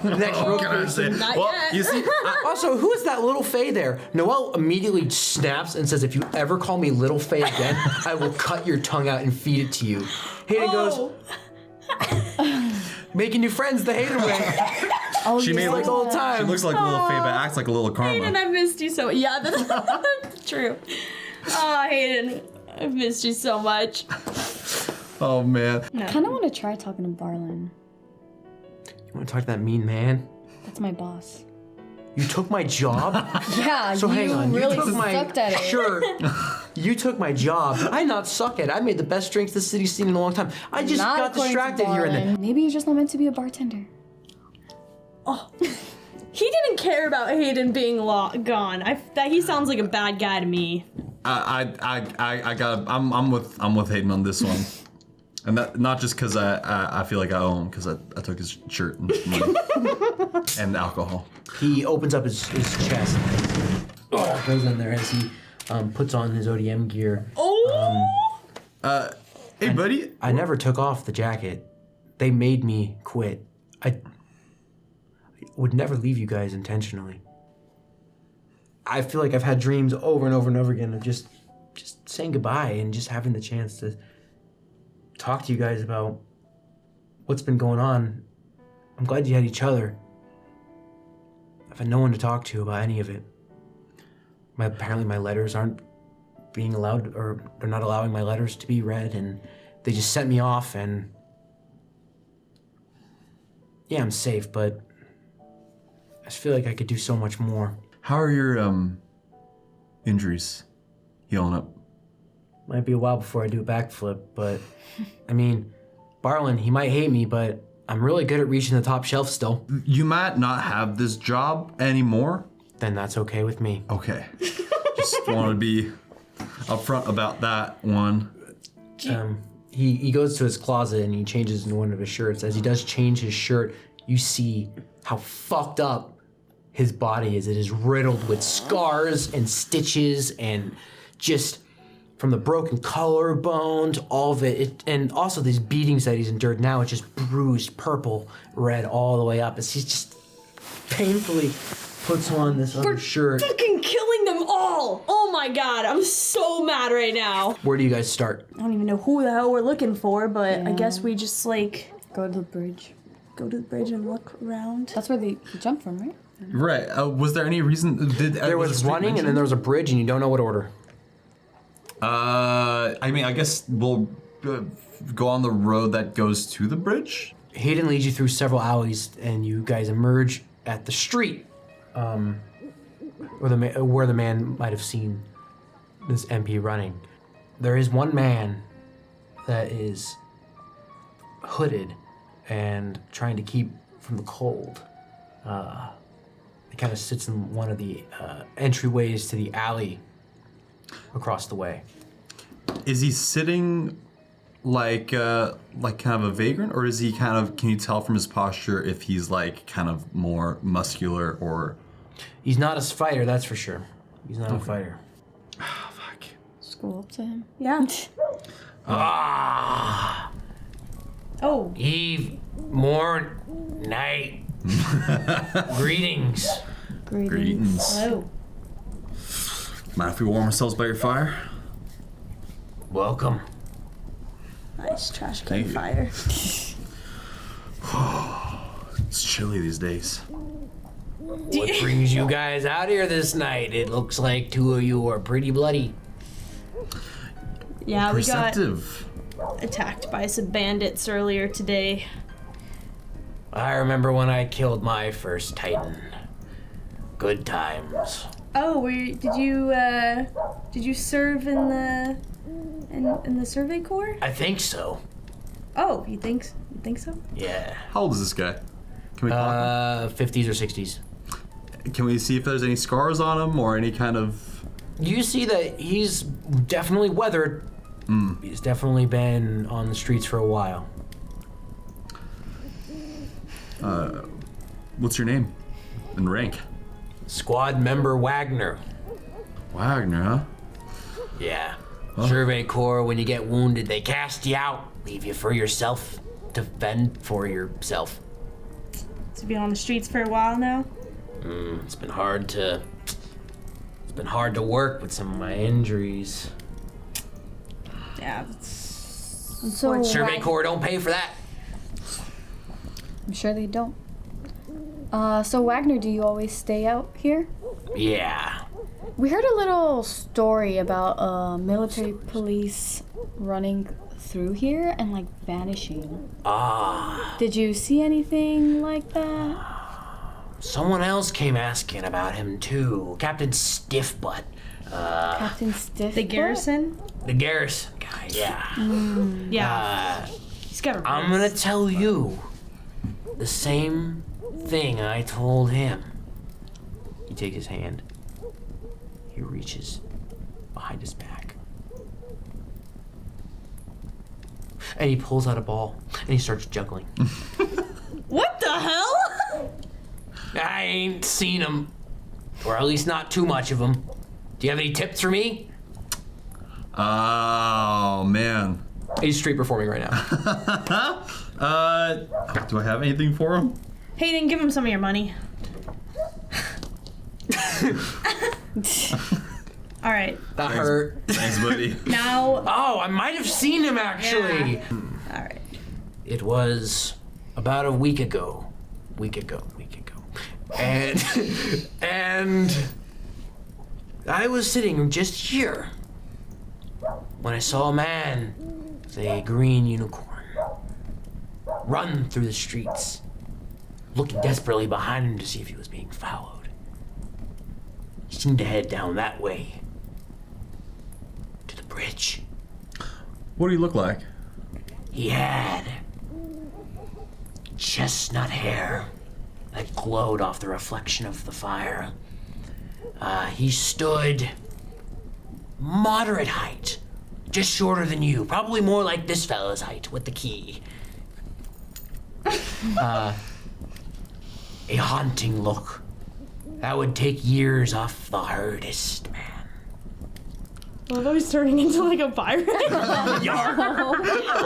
Next real person. Not Well, yet. you see, Also, who is that little Faye there? Noelle immediately snaps and says, if you ever call me little Faye again, I will cut your tongue out and feed it to you. Hayden goes, making new friends the Hayden way. Oh, she made Like all the she time. looks like a little Faye, but acts like a little Karma. Hayden, I missed you so. Yeah, that's true. Oh, Hayden, I've missed you so much. Oh man. I kind of want to try talking to Barlin. You want to talk to that mean man? That's my boss. You took my job? Yeah, So you hang on, really you took my sucked at it. shirt. You took my job. I not suck at it. I made the best drinks the city's seen in a long time. I just Not got according to distracted here and there. Barlin. Maybe you're just not meant to be a bartender. Oh, he didn't care about Hayden being gone. He sounds like a bad guy to me. I'm with Hayden on this one, and that not just because I feel like I owe him because I took his shirt and money and alcohol. He opens up his chest. Goes in there as he puts on his ODM gear. Hey buddy, I never took off the jacket. They made me quit. I would never leave you guys intentionally. I feel like I've had dreams over and over and over again of just saying goodbye and just having the chance to talk to you guys about what's been going on. I'm glad you had each other. I've had no one to talk to about any of it. apparently my letters aren't being allowed, or they're not allowing my letters to be read, and they just sent me off, and yeah, I'm safe, but I just feel like I could do so much more. How are your injuries healing up? Might be a while before I do a backflip, but I mean, Barlin, he might hate me, but I'm really good at reaching the top shelf still. You might not have this job anymore. Then that's okay with me. Okay. Just want to be upfront about that one. He goes to his closet and he changes into one of his shirts. As he does change his shirt, you see how fucked up his body is. It is riddled with scars and stitches and just from the broken collarbones, all of it. And also these beatings that he's endured now, it's just bruised purple, red all the way up as he just painfully puts on this other shirt. Fucking killing them all! Oh my god, I'm so mad right now. Where do you guys start? I don't even know who the hell we're looking for, but I guess we just like Go to the bridge. go to the bridge and look around. That's where they jump from, right? Right. Was there any reason? There was running and then there was a bridge and you don't know what order. I mean, I guess we'll go on the road that goes to the bridge. Hayden leads you through several alleys, and you guys emerge at the street, where the man might have seen this MP running. There is one man that is hooded and trying to keep from the cold. He kind of sits in one of the entryways to the alley across the way. Is he sitting like kind of a vagrant, or is he kind of? Can you tell from his posture if he's like kind of more muscular or? He's not a fighter, that's for sure. He's not a fighter. Oh, fuck. Just go up to him. Yeah. Ah, Oh. eve, morn, night. Greetings. Greetings. Hello. Mind if we warm ourselves by your fire? Welcome. Nice trash Thank can you. fire. It's chilly these days. What brings you guys out here this night? It looks like two of you are pretty bloody. Yeah, Perceptive. we got attacked by some bandits earlier today. I remember when I killed my first Titan. Good times. Oh, did you serve in the in the Survey Corps? I think so. Oh, you think so? Yeah. How old is this guy? Can we talk? 50s or 60s. Can we see if there's any scars on him or any kind of? You see that he's definitely weathered. He's definitely been on the streets for a while. What's your name and rank? Squad member Wagner. Wagner, huh? Yeah. Survey Corps, when you get wounded, they cast you out. Leave you for yourself to fend for yourself. To be on the streets for a while now. It's been hard to work with some of my injuries. Yeah. So Survey Corps don't pay for that. I'm sure they don't. So Wagner, do you always stay out here? Yeah. We heard a little story about military police running through here and like vanishing. Ah. Did you see anything like that? Someone else came asking about him too. Captain Stiffbutt. Captain Stiff? The Garrison? The Garrison guy, yeah. Yeah. He's got a I'm gonna tell you the same thing I told him. He takes his hand. He reaches behind his back. And he pulls out a ball and he starts juggling. What the hell? I ain't seen him. Or at least not too much of him. Do you have any tips for me? Oh man. He's street performing right now. Do I have anything for him? Hayden, give him some of your money. All right. That hurt. Thanks, buddy. Now. Oh, I might have seen him actually. Yeah. All right. It was about a week ago. And I was sitting just here when I saw a man with a green unicorn run through the streets, looking desperately behind him to see if he was being followed. He seemed to head down that way to the bridge. What do you look like? He had chestnut hair that glowed off the reflection of the fire. He stood moderate height, just shorter than you, probably more like this fella's height with the key. A haunting look that would take years off the hardest man. Although he's turning into like a pirate. When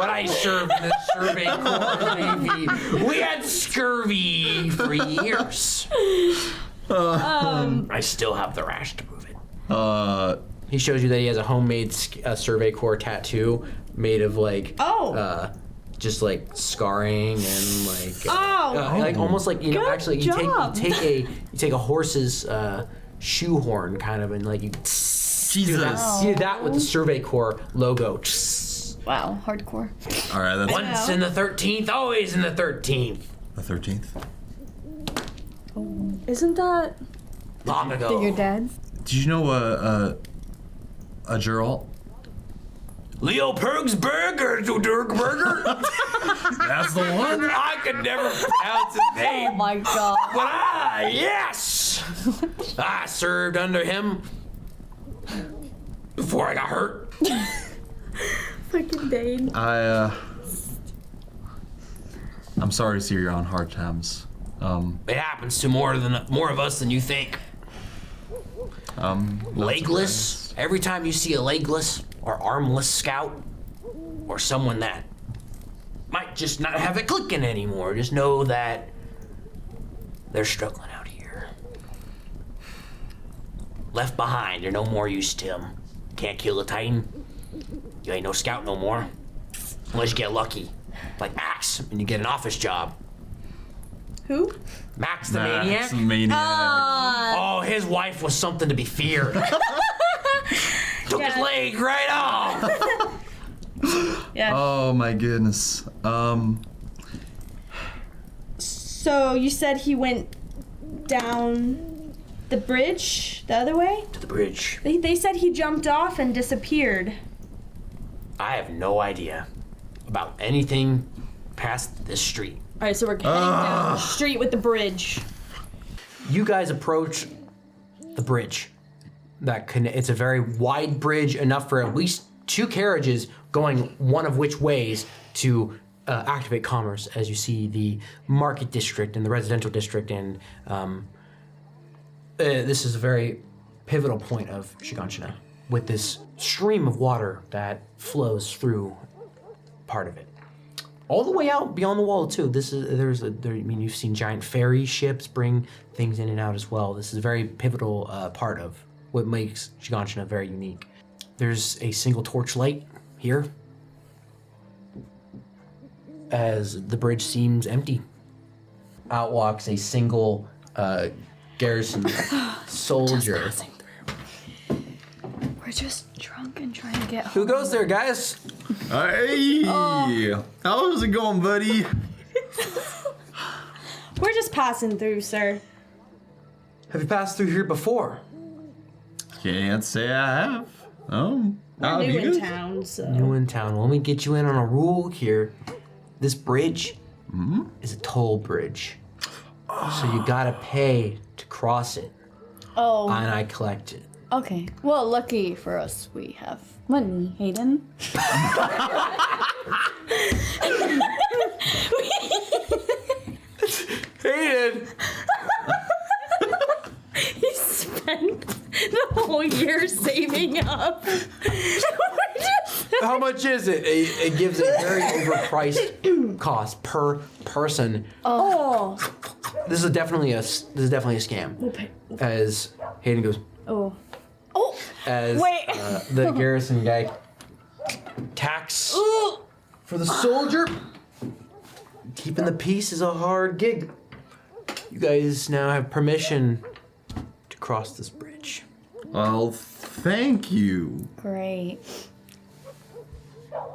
I served in the Survey Corps Navy, we had scurvy for years. I still have the rash to prove it. He shows you that he has a homemade Survey Corps tattoo made of like, just like scarring and like, like almost like actually you take a horse's shoehorn kind of and like you. Jesus. Do that with the Survey Corps logo. Wow, hardcore. All right, that's Once in the 13th, always in the 13th. the 13th. Isn't that? Long ago. Your dad's? Did you know a Geralt? Leo Pergsberg or Durkberger? That's the one. I could never pronounce his Oh name. my god. But yes! I served under him before I got hurt. Fucking Dane. I'm sorry to see you're on hard times. It happens to more of us than you think. Legless. Every time you see a legless or armless scout or someone that might just not have it clicking anymore, just know that they're struggling out here. Left behind, you're no more use to him. Can't kill a Titan. You ain't no scout no more. Unless you get lucky. Like Max, and you get an office job. Who? Max the Maniac? Maniac. Oh, his wife was something to be feared. Took his leg right off. Yeah. Oh my goodness. So you said he went down the bridge the other way? To the bridge. They said he jumped off and disappeared. I have no idea about anything past this street. All right, so we're heading down the street with the bridge. You guys approach the bridge. It's a very wide bridge, enough for at least two carriages going one of which ways to activate commerce, as you see the market district and the residential district, and this is a very pivotal point of Shiganshina, with this stream of water that flows through part of it. All the way out beyond the wall too. You've seen giant ferry ships bring things in and out as well. This is a very pivotal part of what makes Shiganshina very unique. There's a single torch light here, as the bridge seems empty. Out walks a single Garrison soldier. We're just drunk and trying to get home. Who goes there, guys? Hey! How's it going, buddy? We're just passing through, sir. Have you passed through here before? Can't say I have. Oh. We're new in town, so. New in town. Well, let me get you in on a rule here. This bridge is a toll bridge. So you gotta pay to cross it. Oh. And I collect it. Okay. Well, lucky for us, we have money, Hayden. Hayden! He spent the whole year saving up. How much is it? It gives a very overpriced cost per person. Oh. This is definitely a scam. We'll pay. As Hayden goes, Oh. as Wait. The Garrison guy tax for the soldier. Keeping the peace is a hard gig. You guys now have permission to cross this bridge. Well, thank you. Great.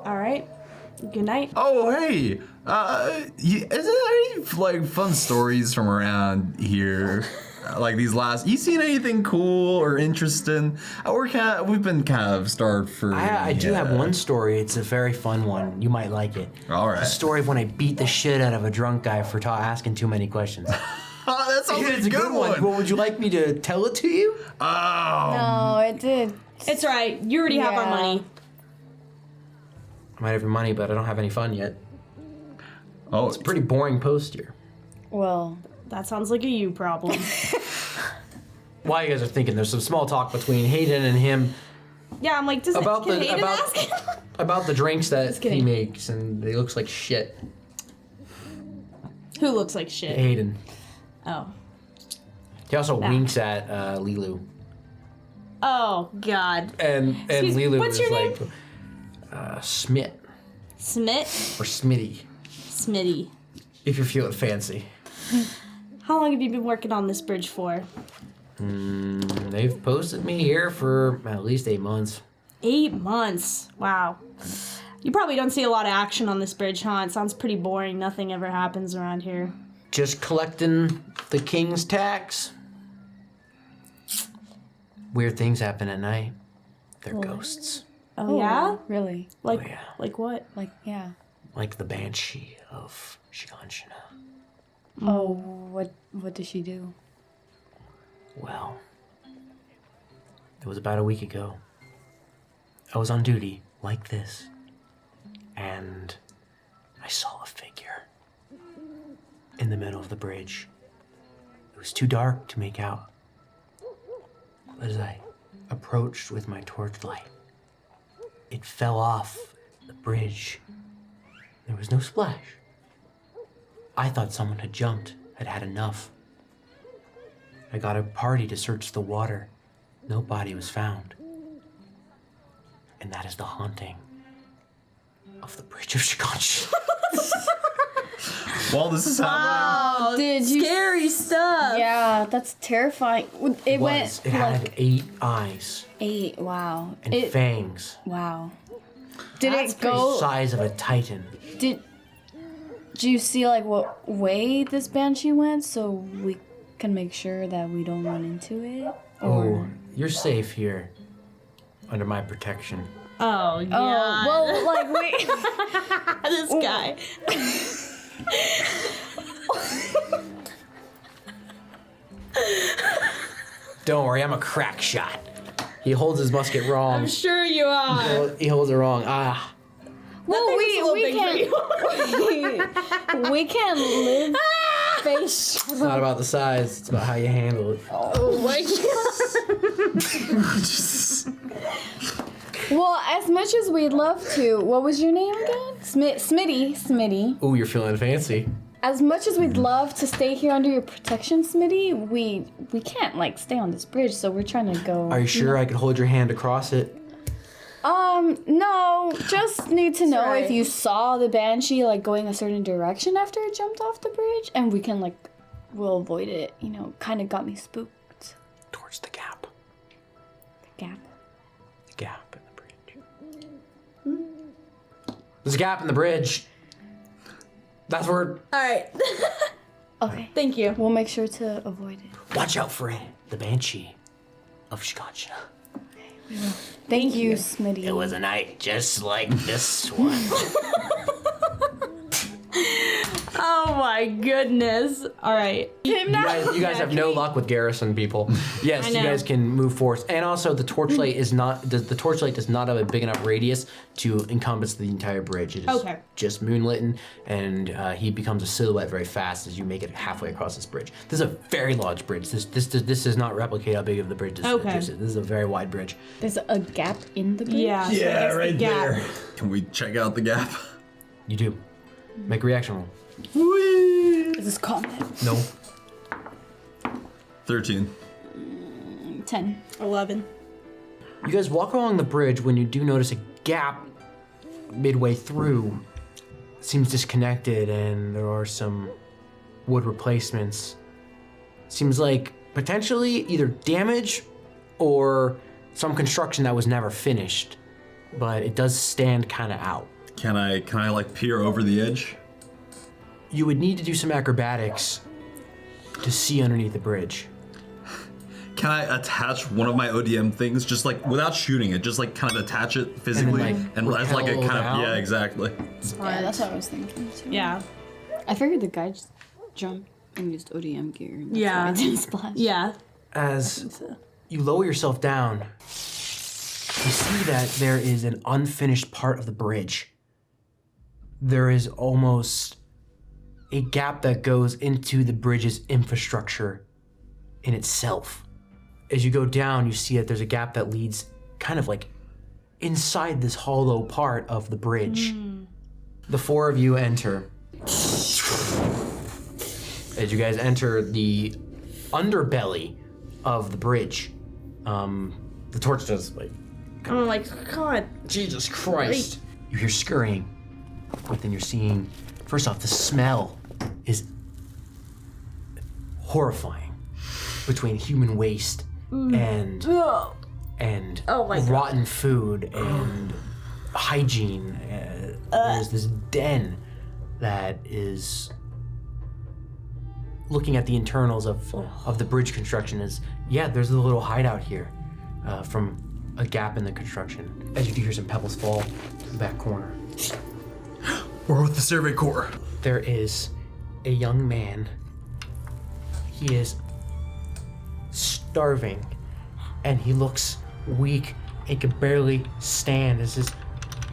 All right. Good night. Oh, hey. Is there any like fun stories from around here? Like these last, you seen anything cool or interesting? We've been kind of starved for. I do have one story. It's a very fun one. You might like it. All right. It's a story of when I beat the shit out of a drunk guy for asking too many questions. Oh, that sounds like It's a good one. Well, would you like me to tell it to you? Oh. No, it did. It's all right. You already have our Yeah. money. I might have your money, but I don't have any fun yet. Oh, It's a pretty boring post here. Well, That sounds like a you problem. While you guys are thinking, there's some small talk between Hayden and him Yeah, I'm like, about can the Hayden ask? about the drinks that he kidding. makes, and they looks like shit. Who looks like shit? Hayden. Oh. He also Nah. winks at Lilu, Oh God. and Excuse me, Lilu what's is your like Smit Smit. or Smitty, Smitty. if you're feeling fancy. How long have you been working on this bridge for? They've posted me here for at least 8 months. 8 months. Wow. You probably don't see a lot of action on this bridge, huh? It sounds pretty boring. Nothing ever happens around here. Just collecting the king's tax. Weird things happen at night. They're ghosts. Oh, yeah? Really? Like, Oh, yeah. like what? Like, yeah. Like the Banshee of Shiganshina. Oh, what does she do? Well, it was about a week ago. I was on duty, like this, and I saw a figure in the middle of the bridge. It was too dark to make out. As I approached with my torchlight, it fell off the bridge. There was no splash. I thought someone had jumped, had had enough. I got a party to search the water. No body was found. And that is the haunting of the Bridge of Shiganshina. Well, this is happening. Did you? Scary stuff. Yeah, that's terrifying. It went It had like 8 eyes 8. Wow. and It. fangs, Wow. Did That's it go? the size of a titan. Did you see like what way this banshee went, so we can make sure that we don't run into it? Oh, you're safe here, under my protection. Oh, yeah. Oh, well, like wait. This guy. Don't worry, I'm a crack shot. He holds his musket wrong. I'm sure you are. He holds it wrong. Ah. Well, That thing is a we little big can't. We can't live face. It's not about the size, it's about how you handle it. Oh my Well, as much as we'd love to, what was your name again? Smitty. Ooh, you're feeling fancy. As much as we'd love to stay here under your protection, Smitty, we can't like stay on this bridge, so we're trying to go. Are you sure I could hold your hand across it? No, just need to know right. if you saw the banshee like going a certain direction after it jumped off the bridge, and we can like, we'll avoid it. You know, kind of got me spooked. Towards the gap. The gap. The gap in the bridge. There's a gap in the bridge. That's where. Alright. Okay. Thank you. We'll make sure to avoid it. Watch out for it. The Banshee of Shiganshina. Thank you, Smitty. It was a night just like this one. Oh my goodness. Alright. You guys have no luck with Garrison people. Yes, I you know. guys can move forth, and also the torchlight is not. The torchlight does not have a big enough radius to encompass the entire bridge. It is Okay. just moonlit, and he becomes a silhouette very fast as you make it halfway across this bridge. This is a very large bridge. This does not replicate how big of the bridge this Okay. is. This is a very wide bridge. There's a gap in the bridge. Yeah. so I guess the gap. Can we check out the gap? You do. Make a reaction roll. Is this combat? No. 13. 10. 11. You guys walk along the bridge when you do notice a gap midway through. It seems disconnected, and there are some wood replacements. Seems like potentially either damage or some construction that was never finished, but it does stand kind of out. Can I like peer over the edge? You would need to do some acrobatics to see underneath the bridge. Can I attach one of my ODM things, just like without shooting it, just like kind of attach it physically, and as like a rappel kind of down? yeah, exactly. Yeah, that's what I was thinking too. Yeah. I figured the guy just jumped and used ODM gear. And that's Yeah. why it didn't splash. Yeah. As you lower yourself down, you see that there is an unfinished part of the bridge. There is almost a gap that goes into the bridge's infrastructure in itself. As you go down, you see that there's a gap that leads kind of like inside this hollow part of the bridge. The four of you enter. As you guys enter the underbelly of the bridge, the torch does like, I'm like, God. Jesus Christ. You hear scurrying, but then you're seeing, first off, the smell is horrifying between human waste and Oh my God. rotten food and hygiene. There's this den that is looking at the internals of the bridge construction. There's a little hideout here from a gap in the construction. As you do hear some pebbles fall to the back corner. We're with the Survey Corps. There is a young man. He is starving, and he looks weak and can barely stand as his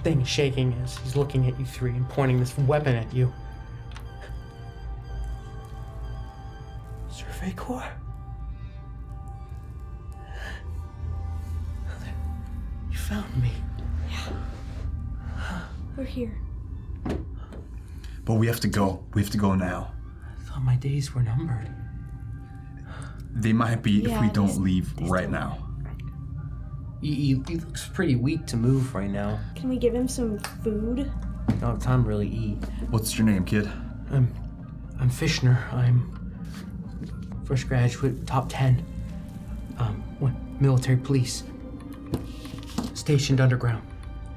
thing is shaking as he's looking at you three and pointing this weapon at you. Survey Corps? You found me. We're here. But we have to go. We have to go now. I thought my days were numbered. They might be if Yeah, we they don't leave right now. He looks pretty weak to move right now. Can we give him some food? I don't have time to really eat. What's your name, kid? I'm Fishner. I'm fresh graduate, top 10. Military police. Stationed underground.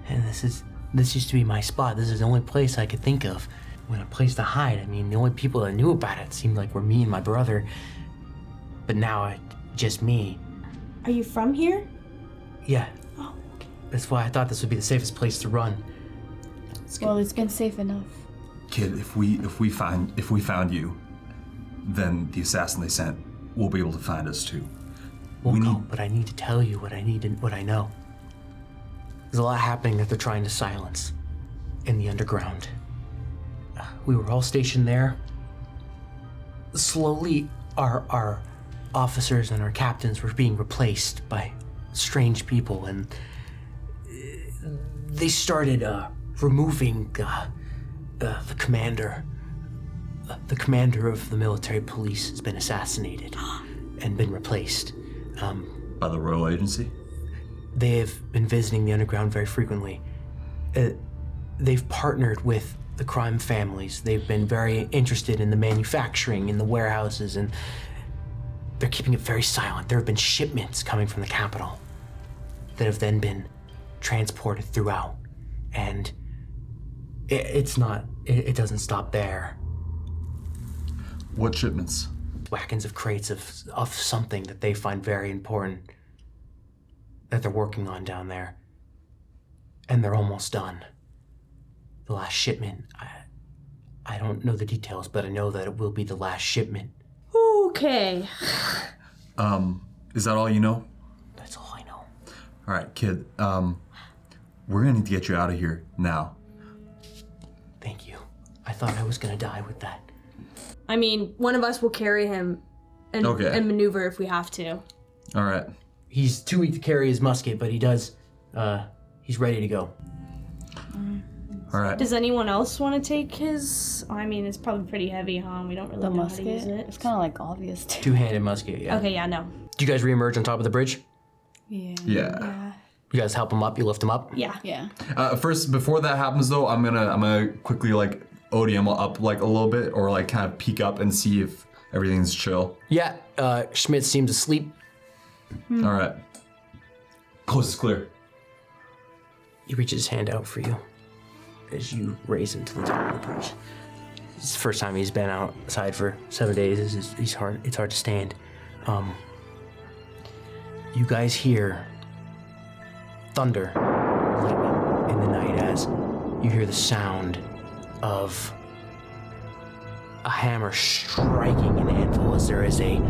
And this used to be my spot. This is the only place I could think of when a place to hide. I mean, the only people that knew about it seemed like were me and my brother. But now just me. Are you from here? Yeah. Oh, okay. That's why I thought this would be the safest place to run. Well, it's been safe enough. Kid, if we found you, then the assassin they sent will be able to find us too. We'll We go, need- but I need to tell you what I need and what I know. There's a lot happening that they're trying to silence in the underground. We were all stationed there. Slowly, our officers and our captains were being replaced by strange people, and they started removing the commander. The commander of the military police has been assassinated and been replaced. By the Royal Agency? They have been visiting the underground very frequently. They've partnered with the crime families. They've been very interested in the manufacturing in the warehouses, and they're keeping it very silent. There have been shipments coming from the capital that have then been transported throughout, and it doesn't stop there. What shipments? Wagons of crates of something that they find very important that they're working on down there. And they're almost done. The last shipment, I don't know the details, but I know that it will be the last shipment. Okay. Is that all you know? That's all I know. All right, kid. We're gonna need to get you out of here now. Thank you. I thought I was gonna die with that. I mean, one of us will carry him and maneuver if we have to. All right. He's too weak to carry his musket, but he's ready to go. All right. Does anyone else want to take his? I mean, it's probably pretty heavy, huh? We don't really The know musket? how to use it. It's kind of like obvious too. Two-handed musket, yeah. Okay, yeah, no. Do you guys reemerge on top of the bridge? Yeah. You guys help him up? You lift him up? Yeah. Yeah. First, before that happens though, I'm gonna quickly like ODM up like a little bit, or like kind of peek up and see if everything's chill. Yeah, Schmidt seems asleep. All right. Coast is clear. He reaches his hand out for you as you raise him to the top of the bridge. It's the first time he's been outside for 7 days. It's hard to stand. You guys hear thunder, lightning in the night as you hear the sound of a hammer striking an anvil as there is a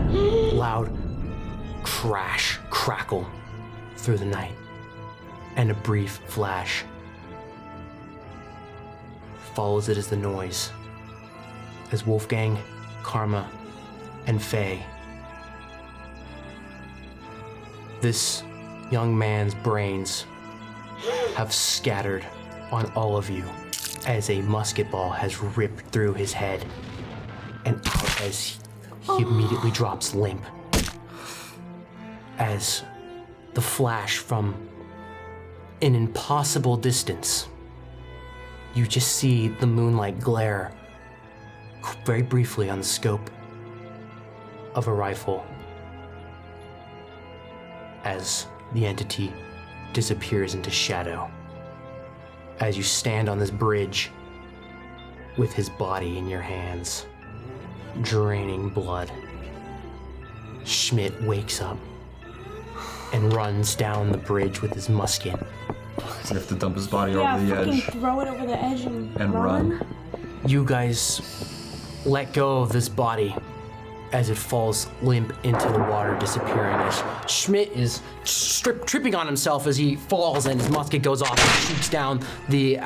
loud crash, crackle through the night, and a brief flash follows it as the noise as Wolfgang, Karma, and Faye, this young man's brains have scattered on all of you as a musket ball has ripped through his head and out as he immediately drops limp. As the flash from an impossible distance, you just see the moonlight glare very briefly on the scope of a rifle as the entity disappears into shadow. As you stand on this bridge with his body in your hands, draining blood, Schmidt wakes up and runs down the bridge with his musket. You have to dump his body Yeah, over the fucking edge throw it over the edge and run. You guys let go of this body as it falls limp into the water, disappearing as Schmidt is tripping on himself as he falls and his musket goes off and shoots down the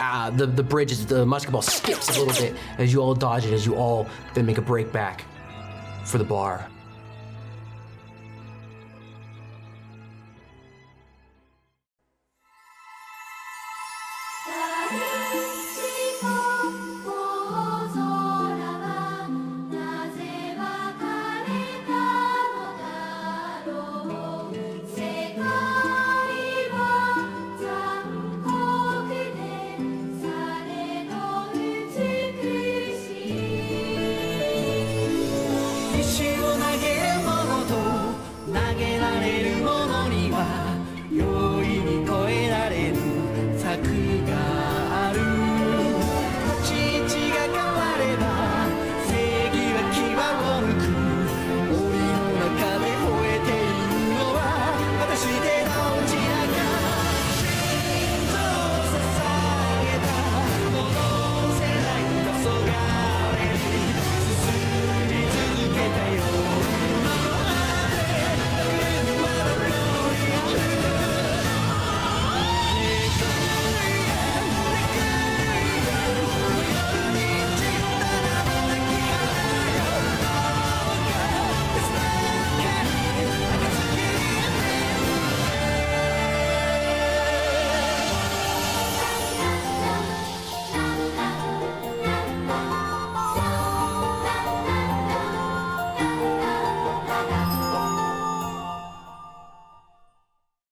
bridge as the musket ball skips a little bit as you all dodge it, as you all then make a break back for the bar.